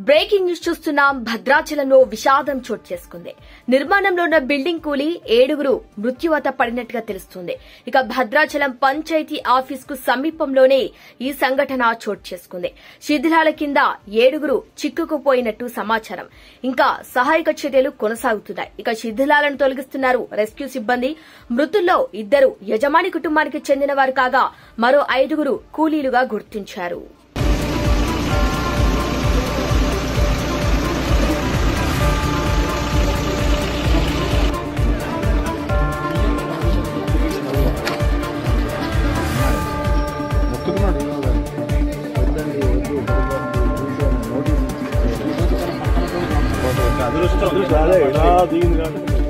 Breaking news చూస్తున్నాం. భద్రాచలంలో విషాదం చోటు చేసుకుంది. నిర్మాణంలో ఉన్న బిల్డింగ్ కూలి 7 మృత్యువాత పడినట్టుగా తెలుస్తుంది. ఇక భద్రాచలం పంచాయతీ ఆఫీస్ కు సమీపంలోనే ఈ సంఘటన చోటు చేసుకుంది. శిథిలాల కింద 7 చిక్కుకుపోయినట్టు సమాచారం. ఇంకా సహాయక చర్యలు కొనసాగుతున్నాయి. ఇక శిథిలాలను తొలగిస్తున్నారు రెస్క్యూ సిబ్బంది. మృతుల్లో 2 యజమాని కుటుంబానికి చెందిన వారు కాగా మరో 5 కూలీలుగా గుర్తించారు. అదృష్టం ఇలా దిగింది కాబట్టి